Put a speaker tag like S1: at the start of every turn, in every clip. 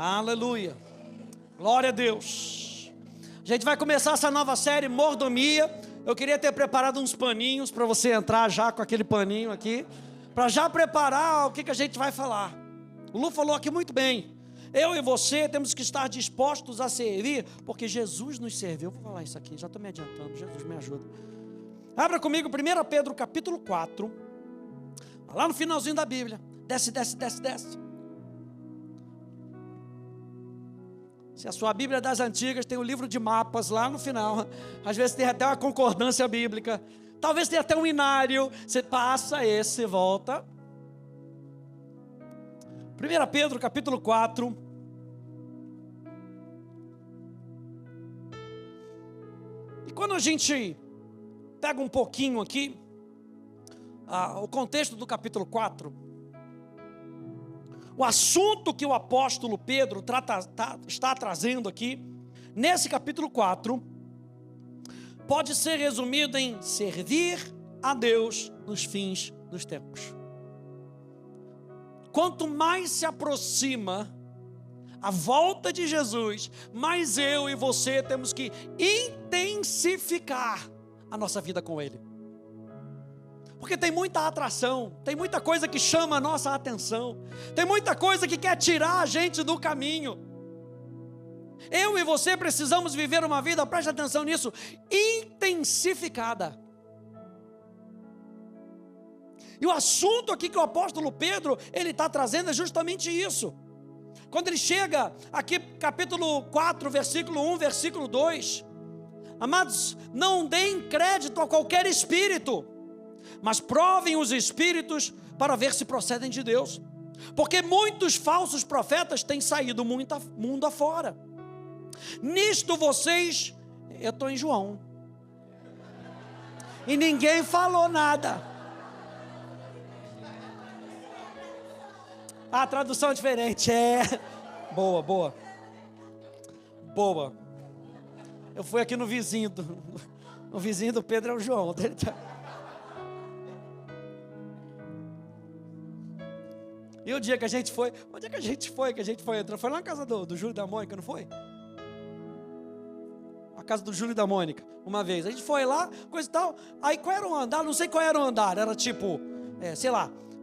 S1: Aleluia. Glória a Deus. A gente vai começar essa nova série, Mordomia. Eu queria ter preparado uns paninhos para você entrar já com aquele paninho aqui, para já preparar o que a gente vai falar. O Lu falou aqui muito bem. Eu e você temos que estar dispostos a servir, porque Jesus nos serviu. Eu vou falar isso aqui, já estou me adiantando. Jesus me ajuda. Abra comigo 1 Pedro capítulo 4. Lá no finalzinho da Bíblia. Desce. Se a sua Bíblia é das antigas, tem o livro de mapas lá no final. Às vezes tem até uma concordância bíblica. Talvez tenha até um inário. Você passa esse, volta. 1 Pedro capítulo 4. E quando a gente pega um pouquinho aqui, o contexto do capítulo 4, o assunto que o apóstolo Pedro está trazendo aqui, nesse capítulo 4, pode ser resumido em servir a Deus nos fins dos tempos. Quanto mais se aproxima a volta de Jesus, mais eu e você temos que intensificar a nossa vida com Ele. Porque tem muita atração, tem muita coisa que chama a nossa atenção, tem muita coisa que quer tirar a gente do caminho. Eu e você precisamos viver uma vida, preste atenção nisso, intensificada. E o assunto aqui que o apóstolo Pedro, ele está trazendo é justamente isso. Quando ele chega aqui, capítulo 4, versículo 1, versículo 2. Amados, não deem crédito a qualquer espírito, mas provem os espíritos para ver se procedem de Deus. Porque muitos falsos profetas têm saído mundo afora. Nisto vocês... Eu estou em João. E ninguém falou nada. A tradução é diferente. Boa. Eu fui aqui no vizinho do Pedro é o João. E o dia que a gente foi, onde é que a gente foi entrar? Foi lá na casa do Júlio e da Mônica, não foi? A casa do Júlio e da Mônica, uma vez. A gente foi lá, coisa e tal. Aí qual era o andar? Não sei qual era o andar. Era tipo,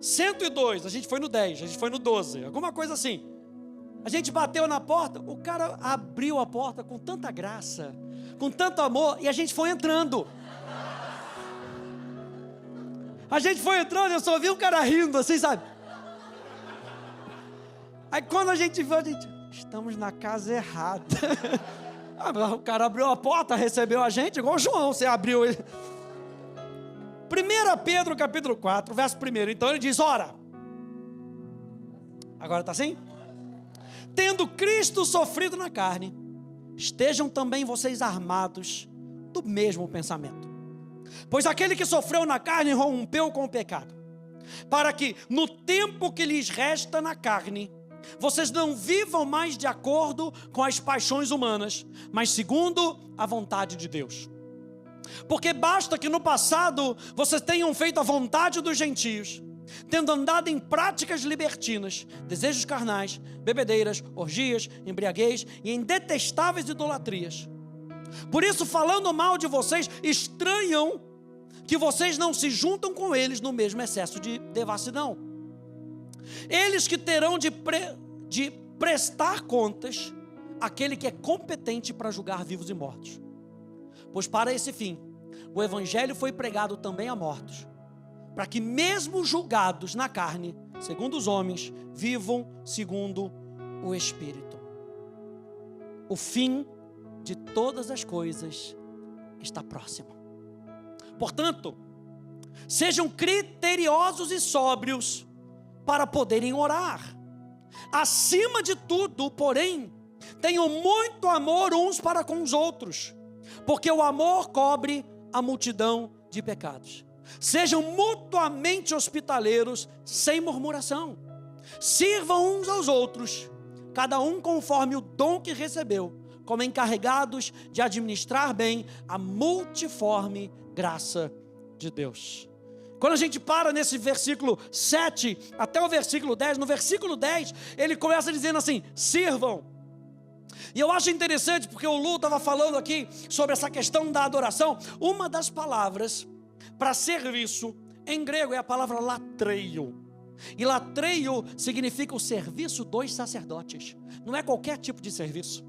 S1: 102. A gente foi no 10, a gente foi no 12. Alguma coisa assim. A gente bateu na porta, o cara abriu a porta com tanta graça, com tanto amor, e a gente foi entrando. A gente foi entrando, eu só vi o cara rindo assim, sabe? Aí quando a gente viu, estamos na casa errada. O cara abriu a porta, recebeu a gente, igual o João, você abriu ele. 1 Pedro capítulo 4, verso 1. Então ele diz, ora. Agora está assim? Tendo Cristo sofrido na carne, estejam também vocês armados do mesmo pensamento. Pois aquele que sofreu na carne rompeu com o pecado, para que no tempo que lhes resta na carne, vocês não vivam mais de acordo com as paixões humanas, mas segundo a vontade de Deus. Porque basta que no passado vocês tenham feito a vontade dos gentios, tendo andado em práticas libertinas, desejos carnais, bebedeiras, orgias, embriaguez e em detestáveis idolatrias. Por isso, falando mal de vocês, estranham que vocês não se juntam com eles no mesmo excesso de devassidão. Eles que terão de prestar contas àquele que é competente para julgar vivos e mortos. Pois para esse fim, o evangelho foi pregado também a mortos, para que mesmo julgados na carne, segundo os homens, vivam segundo o Espírito. O fim de todas as coisas está próximo. Portanto, sejam criteriosos e sóbrios para poderem orar. Acima de tudo, porém, tenham muito amor uns para com os outros, porque o amor cobre a multidão de pecados. Sejam mutuamente hospitaleiros, sem murmuração. Sirvam uns aos outros, cada um conforme o dom que recebeu, como encarregados de administrar bem a multiforme graça de Deus. Quando a gente para nesse versículo 7 até o versículo 10, no versículo 10, ele começa dizendo assim: sirvam. E eu acho interessante porque o Lu estava falando aqui sobre essa questão da adoração. Uma das palavras para serviço em grego é a palavra latreio. E latreio significa o serviço dos sacerdotes. Não é qualquer tipo de serviço.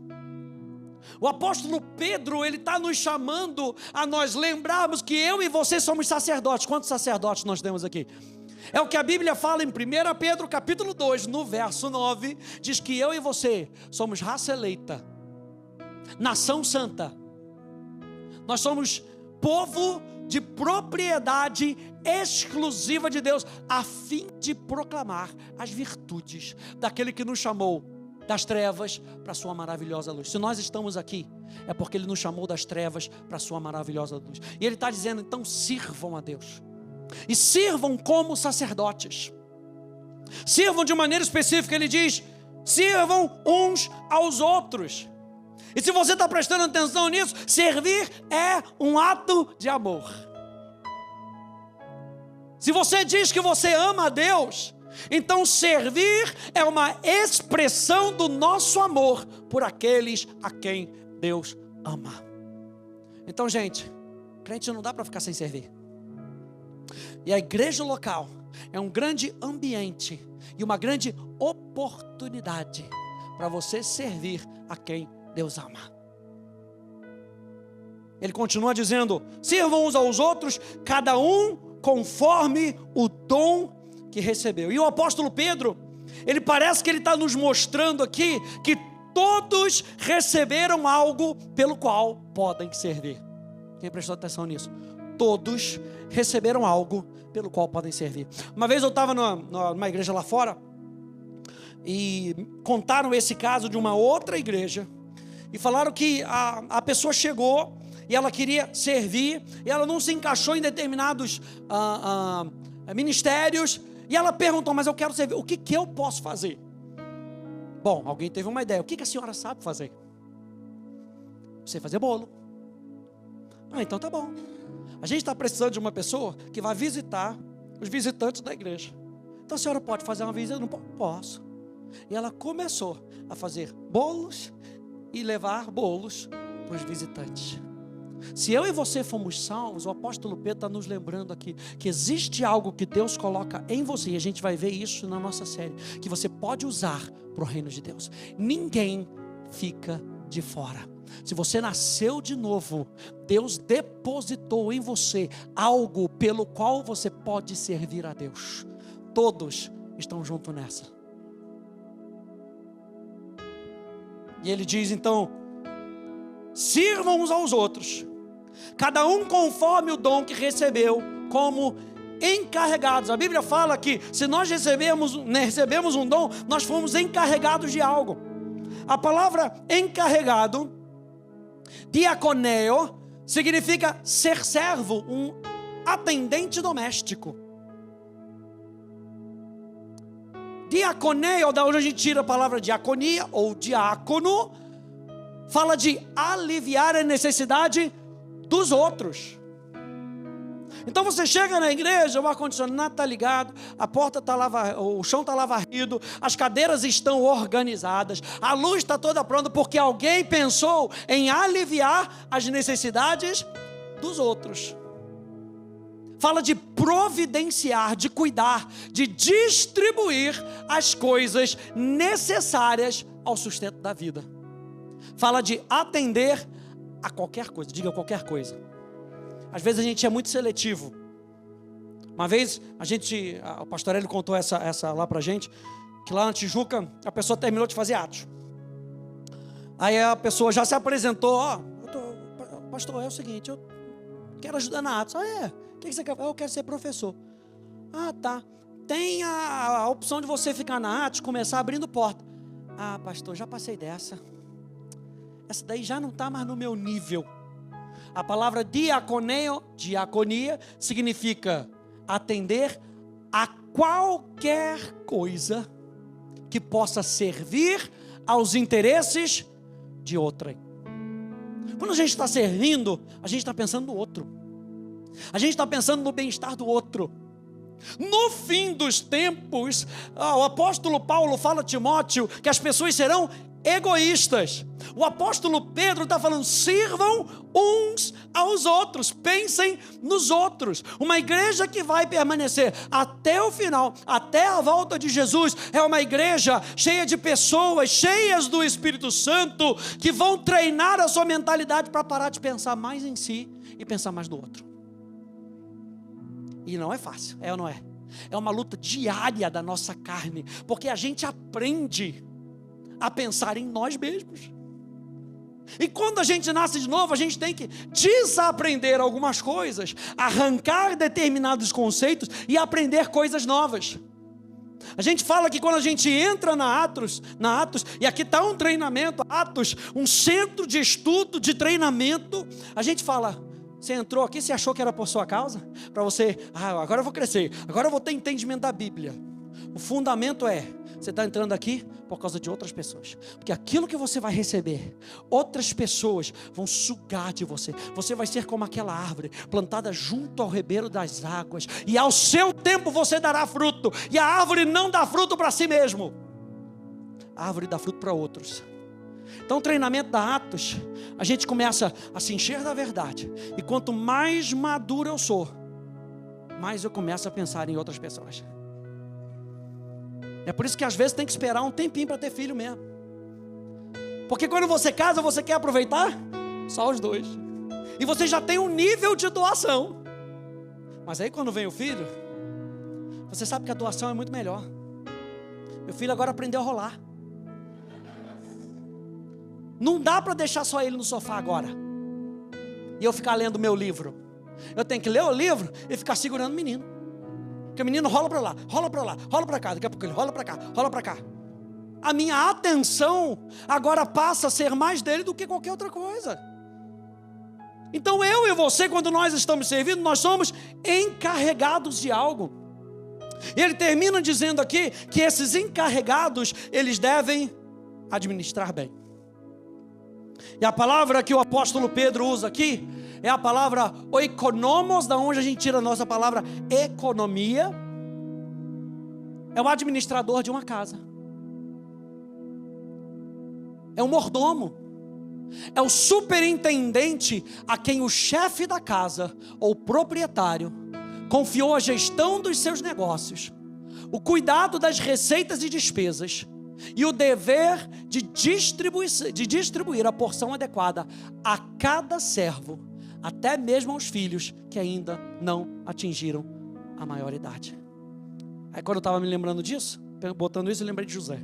S1: O apóstolo Pedro, ele está nos chamando a nós lembrarmos que eu e você somos sacerdotes. Quantos sacerdotes nós temos aqui? É o que a Bíblia fala em 1 Pedro capítulo 2, no verso 9, diz que eu e você somos raça eleita, nação santa. Nós somos povo de propriedade exclusiva de Deus, a fim de proclamar as virtudes daquele que nos chamou das trevas para a sua maravilhosa luz. Se nós estamos aqui, é porque Ele nos chamou das trevas para a sua maravilhosa luz. E Ele está dizendo, então sirvam a Deus. E sirvam como sacerdotes. Sirvam de maneira específica, Ele diz, sirvam uns aos outros. E se você está prestando atenção nisso, servir é um ato de amor. Se você diz que você ama a Deus, então servir é uma expressão do nosso amor por aqueles a quem Deus ama. Então, gente, crente não dá para ficar sem servir. E a igreja local é um grande ambiente e uma grande oportunidade para você servir a quem Deus ama. Ele continua dizendo, sirvam uns aos outros, cada um conforme o dom que recebeu. E o apóstolo Pedro, ele parece que ele está nos mostrando aqui que todos receberam algo pelo qual podem servir. Quem prestou atenção nisso? Todos receberam algo pelo qual podem servir. Uma vez eu estava numa igreja lá fora e contaram esse caso de uma outra igreja e falaram que a pessoa chegou e ela queria servir e ela não se encaixou em determinados ministérios. E ela perguntou, mas eu quero servir, o que eu posso fazer? Bom, alguém teve uma ideia, o que a senhora sabe fazer? Sei fazer bolo. Então tá bom. A gente está precisando de uma pessoa que vai visitar os visitantes da igreja. Então a senhora pode fazer uma visita? Não posso. E ela começou a fazer bolos e levar bolos para os visitantes. Se eu e você fomos salvos, o apóstolo Pedro está nos lembrando aqui que existe algo que Deus coloca em você, e a gente vai ver isso na nossa série, que você pode usar para o reino de Deus. Ninguém fica de fora. Se você nasceu de novo, Deus depositou em você algo pelo qual você pode servir a Deus. Todos estão juntos nessa. E ele diz então, sirvam uns aos outros, cada um conforme o dom que recebeu, como encarregados. A Bíblia fala que se nós recebemos um dom, nós fomos encarregados de algo. A palavra encarregado, diaconeo, significa ser servo, um atendente doméstico. Diaconeo, da onde a gente tira a palavra diaconia ou diácono, fala de aliviar a necessidade dos outros. Então você chega na igreja, o ar-condicionado está ligado, a porta está lá, o chão está lá varrido, as cadeiras estão organizadas, a luz está toda pronta, porque alguém pensou em aliviar as necessidades dos outros. Fala de providenciar, de cuidar, de distribuir as coisas necessárias ao sustento da vida. Fala de atender a qualquer coisa, diga qualquer coisa. Às vezes a gente é muito seletivo. Uma vez o pastor Hélio contou essa lá pra gente, que lá na Tijuca a pessoa terminou de fazer atos. Aí a pessoa já se apresentou, pastor, é o seguinte, eu quero ajudar na atos. O que você quer? Eu quero ser professor. Tá. Tem a opção de você ficar na atos, começar abrindo porta. Pastor, já passei dessa. Essa daí já não está mais no meu nível. A palavra diaconia, significa atender a qualquer coisa que possa servir aos interesses de outrem. Quando a gente está servindo, a gente está pensando no outro. A gente está pensando no bem-estar do outro. No fim dos tempos, o apóstolo Paulo fala a Timóteo que as pessoas serão egoístas. O apóstolo Pedro está falando: sirvam uns aos outros, pensem nos outros. Uma igreja que vai permanecer até o final, até a volta de Jesus, é uma igreja cheia de pessoas, cheias do Espírito Santo, que vão treinar a sua mentalidade para parar de pensar mais em si e pensar mais no outro. E não é fácil, é ou não é? É uma luta diária da nossa carne, porque a gente aprende a pensar em nós mesmos. E quando a gente nasce de novo, a gente tem que desaprender algumas coisas, arrancar determinados conceitos e aprender coisas novas. A gente fala que quando a gente entra na Atos, e aqui está um treinamento, Atos, um centro de estudo, de treinamento, a gente fala: você entrou aqui, você achou que era por sua causa? Para você, agora eu vou crescer, agora eu vou ter entendimento da Bíblia. O fundamento é: você está entrando aqui por causa de outras pessoas, porque aquilo que você vai receber, outras pessoas vão sugar de você. Você vai ser como aquela árvore plantada junto ao ribeiro das águas, e ao seu tempo você dará fruto. E a árvore não dá fruto para si mesmo, a árvore dá fruto para outros. Então o treinamento da Atos, a gente começa a se encher da verdade, e quanto mais maduro eu sou, mais eu começo a pensar em outras pessoas. É por isso que às vezes tem que esperar um tempinho para ter filho mesmo, porque quando você casa, você quer aproveitar só os dois, e você já tem um nível de doação. Mas aí quando vem o filho, você sabe que a doação é muito melhor. Meu filho agora aprendeu a rolar. Não dá para deixar só ele no sofá agora e eu ficar lendo meu livro. Eu tenho que ler o livro e ficar segurando o menino, porque o menino rola para lá, rola para lá, rola para cá. Daqui a pouco ele rola para cá, rola para cá. A minha atenção agora passa a ser mais dele do que qualquer outra coisa. Então eu e você, quando nós estamos servindo, nós somos encarregados de algo. E ele termina dizendo aqui que esses encarregados, eles devem administrar bem. E a palavra que o apóstolo Pedro usa aqui é a palavra oikonomos, da onde a gente tira a nossa palavra economia. É o administrador de uma casa, é o mordomo, é o superintendente a quem o chefe da casa ou proprietário confiou a gestão dos seus negócios, o cuidado das receitas e despesas, e o dever de distribuir a porção adequada a cada servo, até mesmo aos filhos que ainda não atingiram a maioridade. Aí quando eu estava me lembrando disso, botando isso, eu lembrei de José.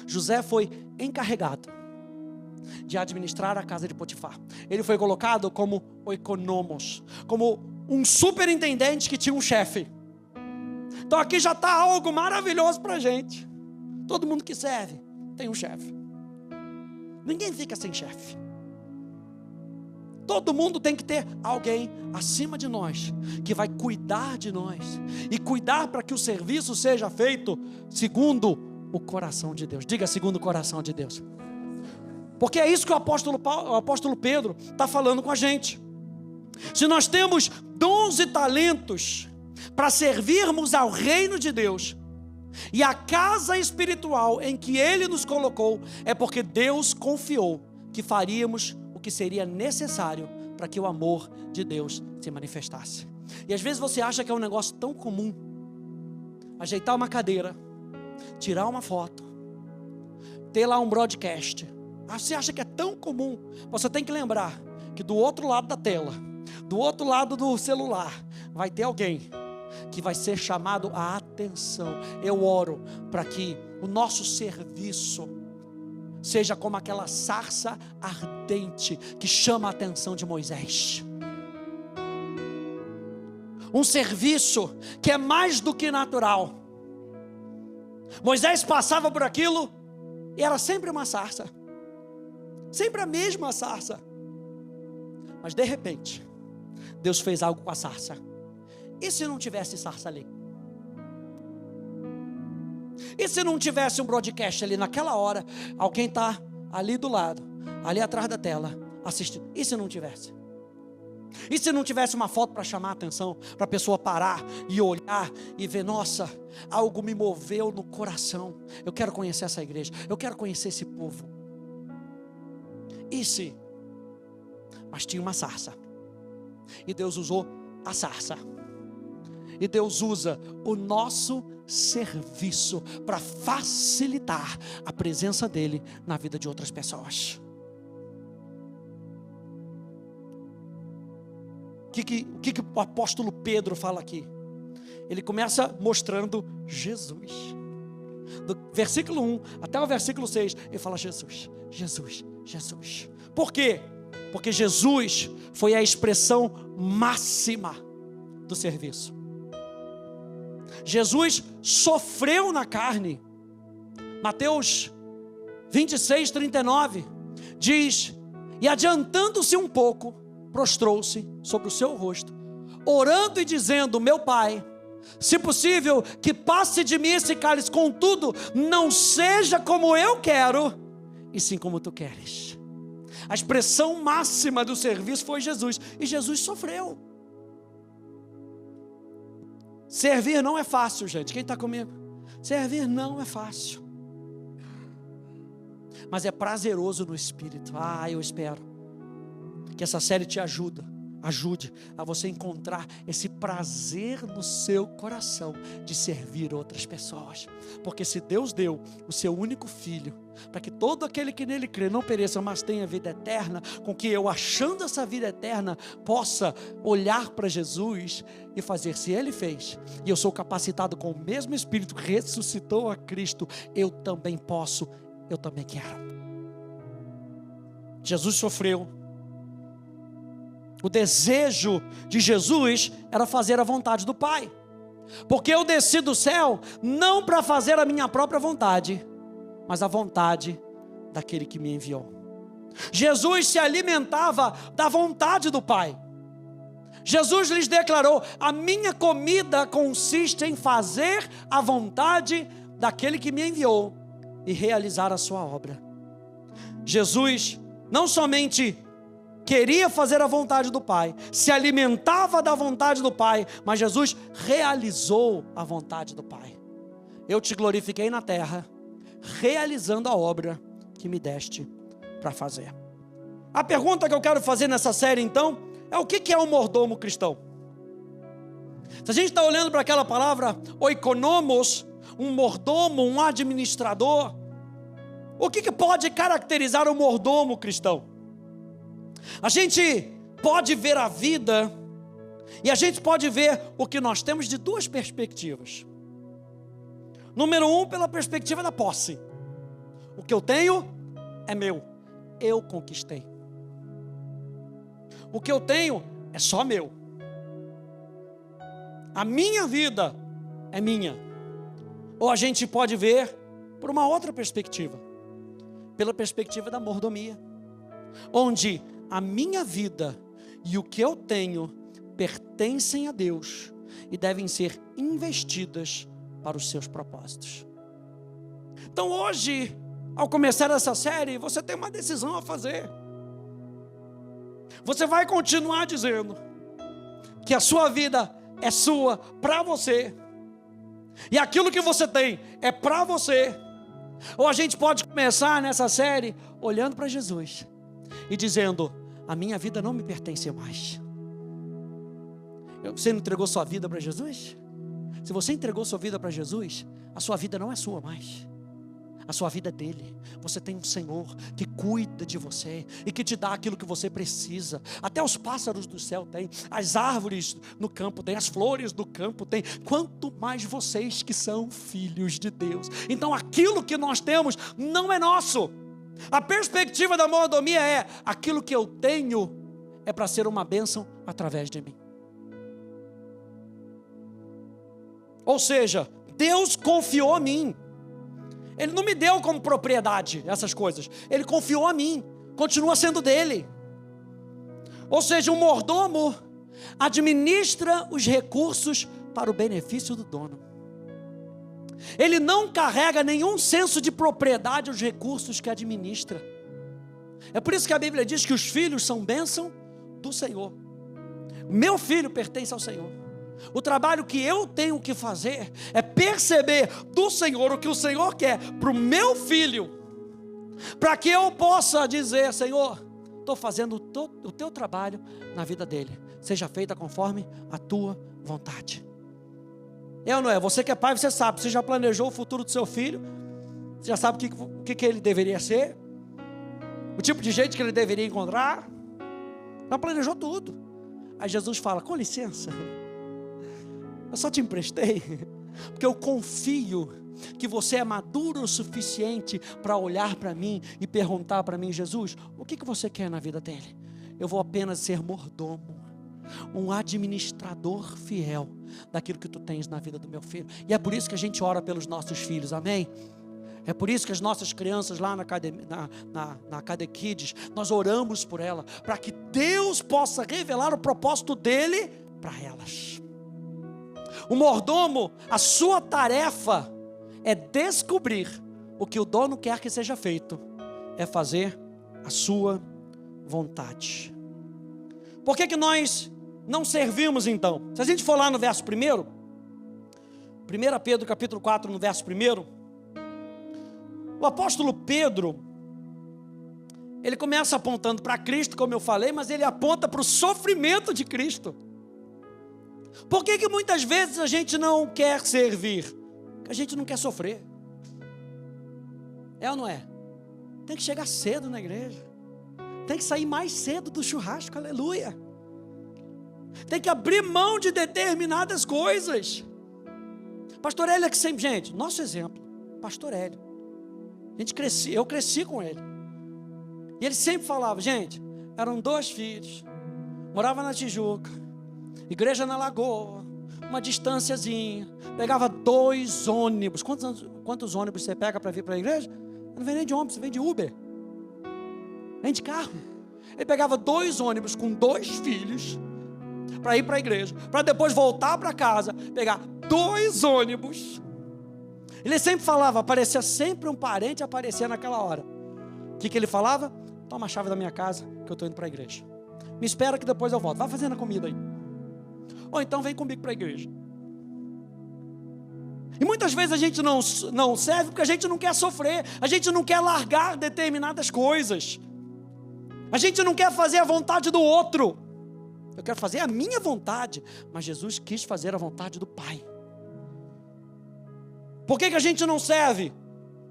S1: José foi encarregado de administrar a casa de Potifar. Ele foi colocado como oikonomos, como um superintendente que tinha um chefe. Então aqui já está algo maravilhoso para a gente. Todo mundo que serve tem um chefe. Ninguém fica sem chefe. Todo mundo tem que ter alguém acima de nós, que vai cuidar de nós, e cuidar para que o serviço seja feito segundo o coração de Deus. Diga: segundo o coração de Deus. Porque é isso que o apóstolo Pedro está falando com a gente. Se nós temos dons e talentos para servirmos ao reino de Deus e a casa espiritual em que Ele nos colocou, é porque Deus confiou que faríamos o que seria necessário para que o amor de Deus se manifestasse. E às vezes você acha que é um negócio tão comum ajeitar uma cadeira, tirar uma foto, ter lá um broadcast. Você acha que é tão comum? Você tem que lembrar que do outro lado da tela, do outro lado do celular, vai ter alguém que vai ser chamado a atenção. Eu oro para que o nosso serviço seja como aquela sarça ardente que chama a atenção de Moisés. Um serviço que é mais do que natural. Moisés passava por aquilo e era sempre uma sarça, sempre a mesma sarça. Mas de repente Deus fez algo com a sarça. E se não tivesse sarça ali? E se não tivesse um broadcast ali naquela hora? Alguém está ali do lado, ali atrás da tela, assistindo. E se não tivesse? E se não tivesse uma foto para chamar a atenção, para a pessoa parar e olhar e ver, nossa, algo me moveu no coração, eu quero conhecer essa igreja, eu quero conhecer esse povo. E se? Mas tinha uma sarça, e Deus usou a sarça, e Deus usa o nosso serviço para facilitar a presença dele na vida de outras pessoas. O que o apóstolo Pedro fala aqui? Ele começa mostrando Jesus. Do versículo 1 até o versículo 6, ele fala Jesus, Jesus, Jesus. Por quê? Porque Jesus foi a expressão máxima do serviço. Jesus sofreu na carne. Mateus 26, 39 diz: e adiantando-se um pouco, prostrou-se sobre o seu rosto, orando e dizendo: meu Pai, se possível, que passe de mim esse cálice, contudo, não seja como eu quero, e sim como tu queres. A expressão máxima do serviço foi Jesus, e Jesus sofreu. Servir não é fácil, gente. Quem está comigo? Servir não é fácil, mas é prazeroso no espírito. Eu espero que essa série te ajude a você encontrar esse prazer no seu coração de servir outras pessoas. Porque se Deus deu o seu único filho, para que todo aquele que nele crê não pereça, mas tenha vida eterna, com que eu, achando essa vida eterna, possa olhar para Jesus e fazer, se ele fez, e eu sou capacitado com o mesmo Espírito que ressuscitou a Cristo, eu também posso, eu também quero. Jesus sofreu. O desejo de Jesus era fazer a vontade do Pai, porque eu desci do céu não para fazer a minha própria vontade, mas a vontade daquele que me enviou. Jesus se alimentava da vontade do Pai. Jesus lhes declarou: a minha comida consiste em fazer a vontade daquele que me enviou e realizar a sua obra. Jesus não somente queria fazer a vontade do Pai, se alimentava da vontade do Pai, mas Jesus realizou a vontade do Pai. Eu te glorifiquei na terra, realizando a obra que me deste para fazer. A pergunta que eu quero fazer nessa série então, é o que é um mordomo cristão? Se a gente está olhando para aquela palavra oikonomos, um mordomo, um administrador, o que pode caracterizar um mordomo cristão? A gente pode ver a vida e a gente pode ver o que nós temos de duas perspectivas. Número 1, pela perspectiva da posse. O que eu tenho é meu, eu conquistei. O que eu tenho é só meu. A minha vida é minha. Ou a gente pode ver por uma outra perspectiva, pela perspectiva da mordomia, onde a minha vida e o que eu tenho pertencem a Deus e devem ser investidas para os seus propósitos. Então hoje, ao começar essa série, você tem uma decisão a fazer. Você vai continuar dizendo que a sua vida é sua, para você, e aquilo que você tem é para você. Ou a gente pode começar nessa série olhando para Jesus e dizendo: a minha vida não me pertence mais. Você não entregou sua vida para Jesus? Se você entregou sua vida para Jesus, a sua vida não é sua mais. A sua vida é dele. Você tem um Senhor que cuida de você e que te dá aquilo que você precisa. Até os pássaros do céu têm, as árvores no campo têm, as flores do campo têm. Quanto mais vocês que são filhos de Deus. Então aquilo que nós temos não é nosso. A perspectiva da mordomia é: aquilo que eu tenho é para ser uma bênção através de mim. Ou seja, Deus confiou a mim. Ele não me deu como propriedade essas coisas. Ele confiou a mim, continua sendo dele. Ou seja, um mordomo administra os recursos para o benefício do dono. Ele não carrega nenhum senso de propriedade aos recursos que administra. É por isso que a Bíblia diz que os filhos são bênção do Senhor. Meu filho pertence ao Senhor. O trabalho que eu tenho que fazer é perceber do Senhor o que o Senhor quer para o meu filho, para que eu possa dizer: Senhor, estou fazendo o teu trabalho na vida dele, seja feita conforme a tua vontade. É ou não é? Você que é pai, você sabe, você já planejou o futuro do seu filho, você já sabe o que ele deveria ser, o tipo de gente que ele deveria encontrar, já planejou tudo. Aí Jesus fala: com licença, eu só te emprestei, porque eu confio que você é maduro o suficiente para olhar para mim e perguntar para mim: Jesus, o que você quer na vida dele? Eu vou apenas ser mordomo, um administrador fiel daquilo que tu tens na vida do meu filho. E é por isso que a gente ora pelos nossos filhos, amém? É por isso que as nossas crianças lá na Academy Kids, nós oramos por ela, para que Deus possa revelar o propósito dele para elas. O mordomo, a sua tarefa é descobrir o que o dono quer que seja feito, é fazer a sua vontade. Por que nós não servimos então? Se a gente for lá no verso 1 Pedro capítulo 4, no verso 1, o apóstolo Pedro, ele começa apontando para Cristo, como eu falei, mas ele aponta para o sofrimento de Cristo. Por que muitas vezes a gente não quer servir? Porque a gente não quer sofrer. É ou não é? Tem que chegar cedo na igreja, tem que sair mais cedo do churrasco, aleluia. Tem que abrir mão de determinadas coisas. Pastor Hélio é que sempre, gente, nosso exemplo, Pastor Hélio, eu cresci com ele, e ele sempre falava: gente, eram 2 filhos, morava na Tijuca, igreja na Lagoa, uma distânciazinha, pegava 2 ônibus. Quantos ônibus você pega para vir para a igreja? Não vem nem de ônibus, você vem de Uber, vem de carro. Ele pegava 2 ônibus com 2 filhos para ir para a igreja, para depois voltar para casa, pegar 2 ônibus. Ele sempre falava, aparecia sempre um parente aparecer naquela hora. O que ele falava? Toma a chave da minha casa, que eu estou indo para a igreja. Me espera que depois eu volto. Vai fazendo a comida aí. Ou então vem comigo para a igreja. E muitas vezes a gente não serve porque a gente não quer sofrer, a gente não quer largar determinadas coisas, a gente não quer fazer a vontade do outro. Eu quero fazer a minha vontade, mas Jesus quis fazer a vontade do Pai. Por que a gente não serve?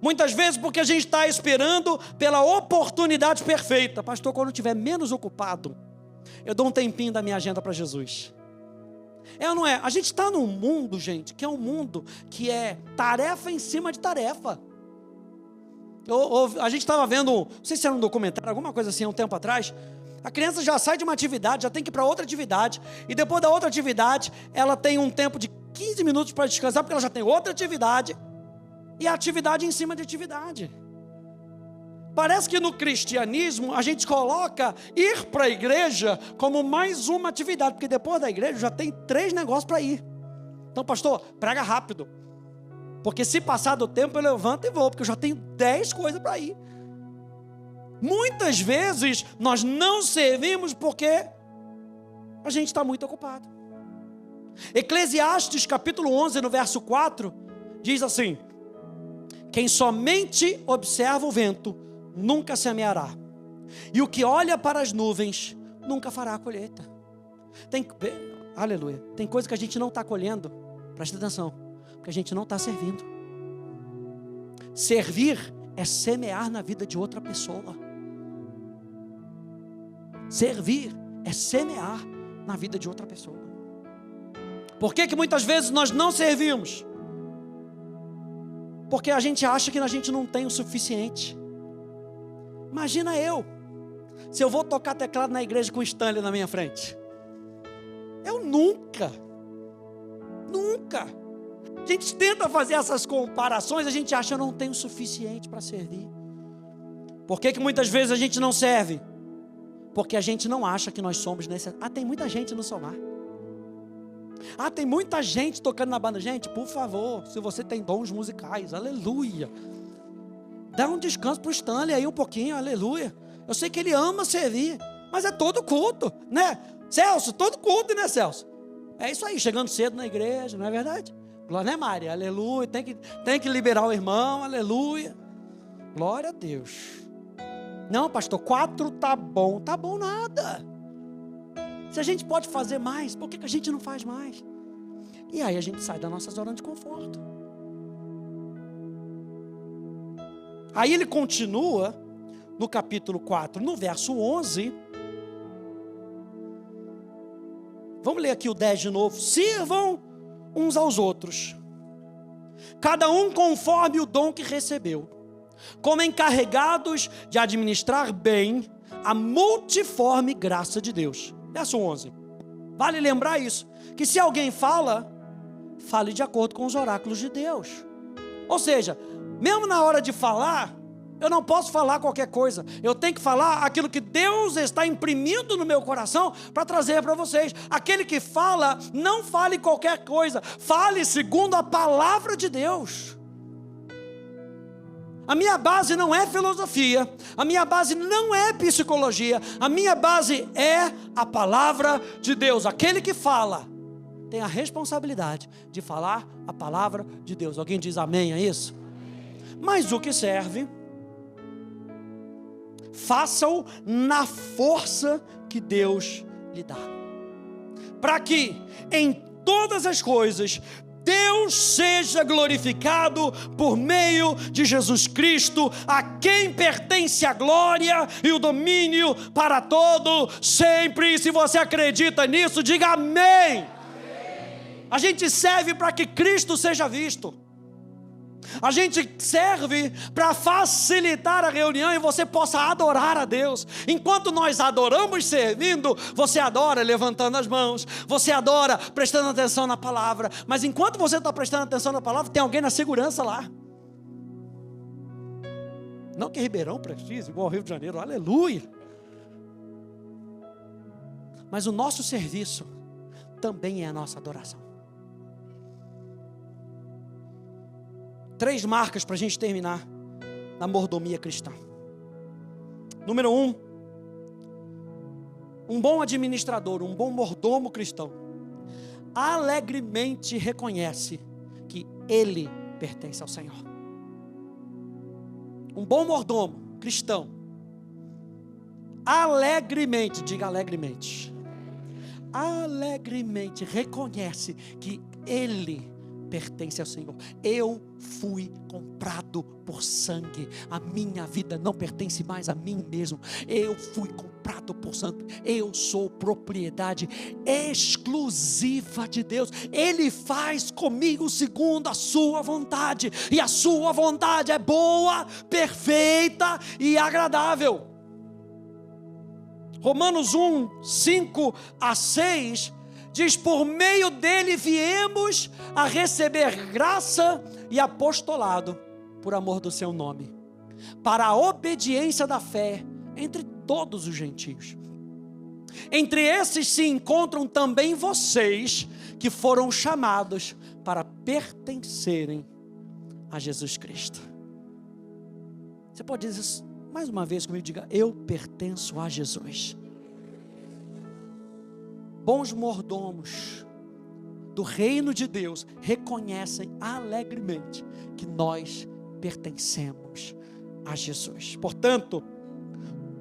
S1: Muitas vezes porque a gente está esperando pela oportunidade perfeita. Pastor, quando eu estiver menos ocupado, eu dou um tempinho da minha agenda para Jesus. É ou não é? A gente está num mundo, gente, que é um mundo que é tarefa em cima de tarefa. A gente estava vendo, não sei se era um documentário, alguma coisa assim, há um tempo atrás. A criança já sai de uma atividade, já tem que ir para outra atividade, e depois da outra atividade, ela tem um tempo de 15 minutos para descansar, porque ela já tem outra atividade, e a atividade em cima de atividade. Parece que no cristianismo a gente coloca ir para a igreja como mais uma atividade, porque depois da igreja já tem 3 negócios para ir. Então, pastor, prega rápido, porque se passar do tempo eu levanto e vou, porque eu já tenho 10 coisas para ir. Muitas vezes nós não servimos porque a gente está muito ocupado. Eclesiastes capítulo 11, no verso 4, diz assim: quem somente observa o vento nunca semeará, e o que olha para as nuvens nunca fará a colheita. Aleluia. Tem coisa que a gente não está colhendo, presta atenção, porque a gente não está servindo. Servir é semear na vida de outra pessoa. Servir é semear na vida de outra pessoa. Por que muitas vezes nós não servimos? Porque a gente acha que a gente não tem o suficiente. Imagina se eu vou tocar teclado na igreja com o Stanley na minha frente. Eu nunca. A gente tenta fazer essas comparações, a gente acha que eu não tenho o suficiente para servir. Por que muitas vezes a gente não serve? Porque a gente não acha que nós somos necessários. Tem muita gente no Somar. Tem muita gente tocando na banda. Gente, por favor, se você tem dons musicais, aleluia, dá um descanso para o Stanley aí um pouquinho, aleluia. Eu sei que ele ama servir, mas é todo culto, né? Celso, todo culto, né, Celso? É isso aí, chegando cedo na igreja, não é verdade? Glória, né, Maria? Aleluia, tem que liberar o irmão, aleluia. Glória a Deus. Não, pastor, 4 tá bom nada. Se a gente pode fazer mais, por que a gente não faz mais? E aí a gente sai da nossa zona de conforto. Aí ele continua no capítulo 4, no verso 11. Vamos ler aqui o 10 de novo. Sirvam uns aos outros, cada um conforme o dom que recebeu, como encarregados de administrar bem a multiforme graça de Deus. Verso 11. Vale lembrar isso, que se alguém fala, fale de acordo com os oráculos de Deus. Ou seja, mesmo na hora de falar, eu não posso falar qualquer coisa. Eu tenho que falar aquilo que Deus está imprimindo no meu coração para trazer para vocês. Aquele que fala, não fale qualquer coisa. Fale segundo a palavra de Deus. A minha base não é filosofia. A minha base não é psicologia. A minha base é a palavra de Deus. Aquele que fala tem a responsabilidade de falar a palavra de Deus. Alguém diz amém a isso? Mas o que serve, faça-o na força que Deus lhe dá, para que em todas as coisas Deus seja glorificado por meio de Jesus Cristo, a quem pertence a glória e o domínio para todo sempre. E se você acredita nisso, diga amém. A gente serve para que Cristo seja visto. A gente serve para facilitar a reunião e você possa adorar a Deus. Enquanto nós adoramos servindo, você adora levantando as mãos, você adora prestando atenção na palavra. Mas enquanto você está prestando atenção na palavra, tem alguém na segurança lá. Não que Ribeirão precise, igual ao Rio de Janeiro, aleluia. Mas o nosso serviço também é a nossa adoração. 3 marcas para a gente terminar na mordomia cristã. Número 1, um bom administrador, um bom mordomo cristão, alegremente reconhece que ele pertence ao Senhor. Um bom mordomo cristão, alegremente, diga alegremente, alegremente reconhece que ele pertence ao Senhor. Eu fui comprado por sangue. A minha vida não pertence mais a mim mesmo. Eu fui comprado por sangue. Eu sou propriedade exclusiva de Deus. Ele faz comigo segundo a sua vontade. E a sua vontade é boa, perfeita e agradável. Romanos 1, 5 a 6 diz: por meio dele viemos a receber graça e apostolado por amor do seu nome, para a obediência da fé entre todos os gentios. Entre esses se encontram também vocês, que foram chamados para pertencerem a Jesus Cristo. Você pode dizer isso mais uma vez comigo? Diga: eu pertenço a Jesus. Bons mordomos do reino de Deus reconhecem alegremente que nós pertencemos a Jesus. Portanto,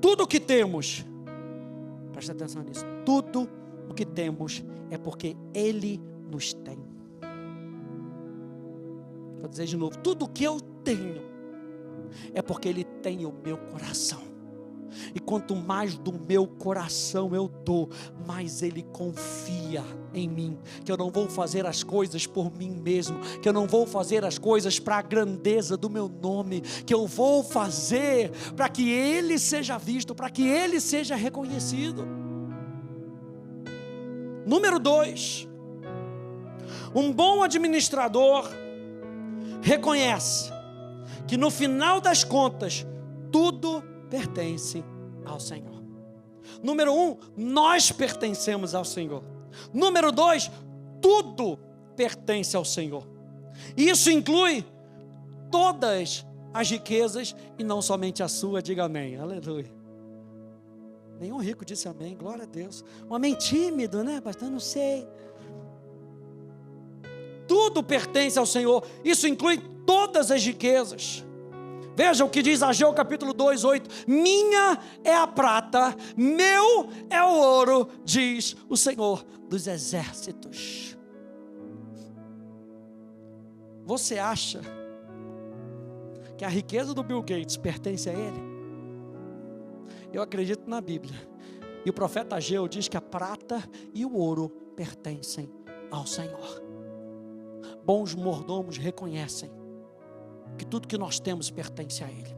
S1: tudo o que temos, presta atenção nisso, tudo o que temos é porque Ele nos tem. Vou dizer de novo: tudo o que eu tenho é porque Ele tem o meu coração. E quanto mais do meu coração eu dou, mais Ele confia em mim, que eu não vou fazer as coisas por mim mesmo, que eu não vou fazer as coisas para a grandeza do meu nome, que eu vou fazer para que Ele seja visto, para que Ele seja reconhecido. Número 2, um bom administrador reconhece que no final das contas tudo pertence ao Senhor. Número 1, nós pertencemos ao Senhor. Número 2, tudo pertence ao Senhor. Isso inclui todas as riquezas e não somente a sua. Diga amém, aleluia. Nenhum rico disse amém, glória a Deus. Um amém tímido, né, pastor? Não sei. Tudo pertence ao Senhor. Isso inclui todas as riquezas. Veja o que diz Ageu capítulo 2, 8. Minha é a prata, meu é o ouro, diz o Senhor dos exércitos. Você acha que a riqueza do Bill Gates pertence a ele? Eu acredito na Bíblia. E o profeta Ageu diz que a prata e o ouro pertencem ao Senhor. Bons mordomos reconhecem que tudo que nós temos pertence a Ele.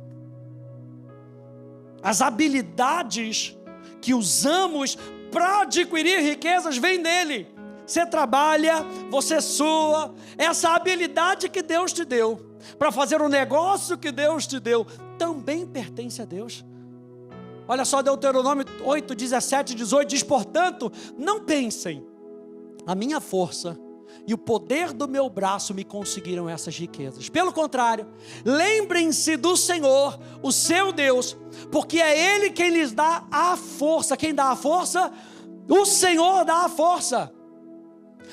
S1: As habilidades que usamos para adquirir riquezas vêm dele. Você trabalha, você sua, essa habilidade que Deus te deu, para fazer o negócio que Deus te deu, também pertence a Deus. Olha só, Deuteronômio 8, 17 e 18 diz: portanto, não pensem, a minha força e o poder do meu braço me conseguiram essas riquezas. Pelo contrário, lembrem-se do Senhor, o seu Deus, porque é Ele quem lhes dá a força. Quem dá a força? O Senhor dá a força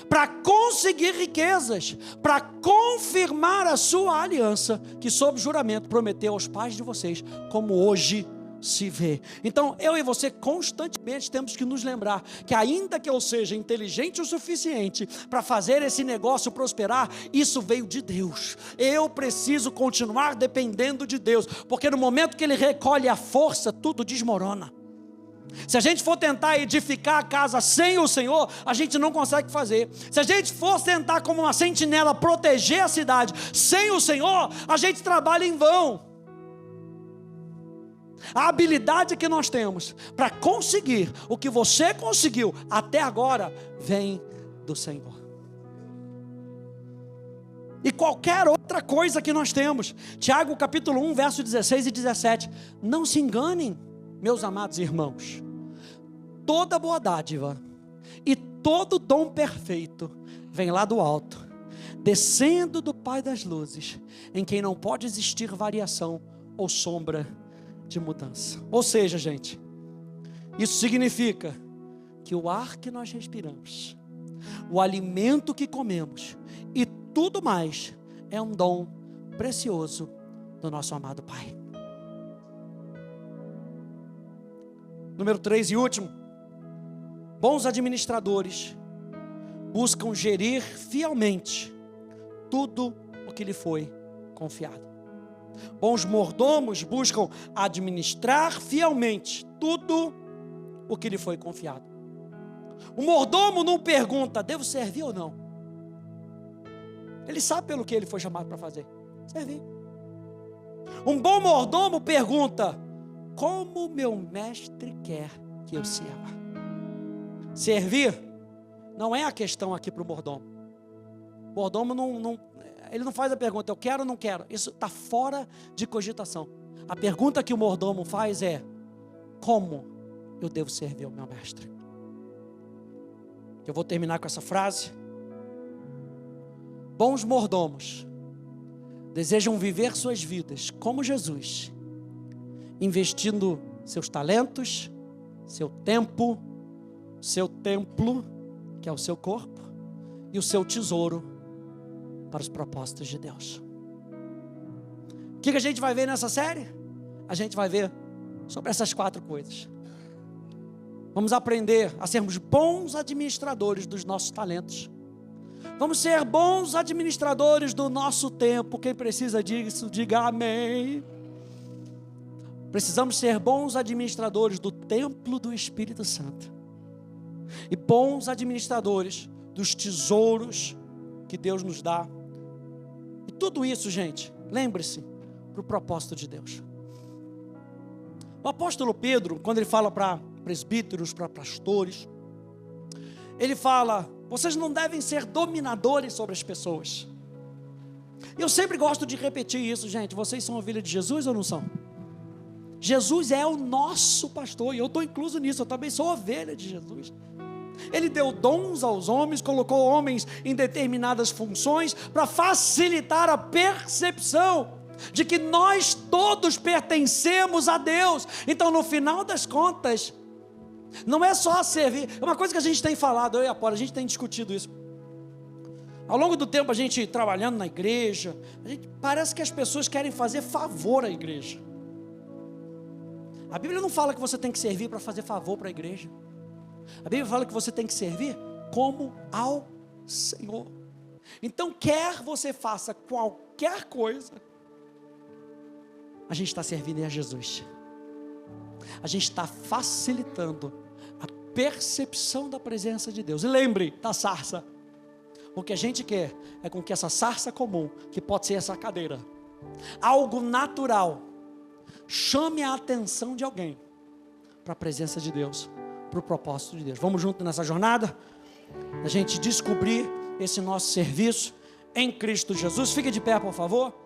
S1: para conseguir riquezas, para confirmar a sua aliança, que sob juramento prometeu aos pais de vocês, como hoje se vê. Então eu e você constantemente temos que nos lembrar que ainda que eu seja inteligente o suficiente para fazer esse negócio prosperar, isso veio de Deus. Eu preciso continuar dependendo de Deus, porque no momento que Ele recolhe a força, tudo desmorona. Se a gente for tentar edificar a casa sem o Senhor, a gente não consegue fazer. Se a gente for tentar como uma sentinela proteger a cidade sem o Senhor, a gente trabalha em vão. A habilidade que nós temos para conseguir o que você conseguiu até agora vem do Senhor. E qualquer outra coisa que nós temos. Tiago capítulo 1, verso 16 e 17. Não se enganem, meus amados irmãos. Toda boa dádiva e todo dom perfeito vem lá do alto, descendo do Pai das luzes, em quem não pode existir variação ou sombra de mudança. Ou seja, gente, isso significa que o ar que nós respiramos, o alimento que comemos e tudo mais é um dom precioso do nosso amado Pai. Número 3 e último: bons administradores buscam gerir fielmente tudo o que lhe foi confiado. Bons mordomos buscam administrar fielmente tudo o que lhe foi confiado. O mordomo não pergunta: devo servir ou não? Ele sabe pelo que ele foi chamado para fazer: servir. Um bom mordomo pergunta: como meu mestre quer que eu sirva? Servir não é a questão aqui para o mordomo. O mordomo ele não faz a pergunta: eu quero ou não quero. Isso está fora de cogitação. A pergunta que o mordomo faz é: como eu devo servir ao meu mestre? Eu vou terminar com essa frase. Bons mordomos desejam viver suas vidas como Jesus, investindo seus talentos, seu tempo, seu templo, que é o seu corpo, e o seu tesouro para os propósitos de Deus. O que a gente vai ver nessa série? A gente vai ver sobre essas 4 coisas. Vamos aprender a sermos bons administradores dos nossos talentos. Vamos ser bons administradores do nosso tempo. Quem precisa disso, diga amém. Precisamos ser bons administradores do templo do Espírito Santo. E bons administradores dos tesouros que Deus nos dá. E tudo isso, gente, lembre-se, para o propósito de Deus. O apóstolo Pedro, quando ele fala para presbíteros, para pastores, ele fala: vocês não devem ser dominadores sobre as pessoas. Eu sempre gosto de repetir isso, gente. Vocês são ovelha de Jesus ou não são? Jesus é o nosso pastor, e eu estou incluso nisso. Eu também sou ovelha de Jesus. Ele deu dons aos homens, colocou homens em determinadas funções para facilitar a percepção de que nós todos pertencemos a Deus. Então, no final das contas, Não é só servir. É uma coisa que a gente tem falado, eu e a Paula, a gente tem discutido isso. Ao longo do tempo, a gente trabalhando na igreja, parece que as pessoas querem fazer favor à igreja. A Bíblia não fala que você tem que servir para fazer favor para a igreja. A Bíblia fala que você tem que servir como ao Senhor. Então, quer você faça qualquer coisa, a gente está servindo a Jesus. A gente está facilitando a percepção da presença de Deus. E lembre da sarça. O que a gente quer é com que essa sarça comum, que pode ser essa cadeira, algo natural, chame a atenção de alguém para a presença de Deus, para o propósito de Deus. Vamos junto nessa jornada? A gente descobrir esse nosso serviço em Cristo Jesus. Fique de pé, por favor.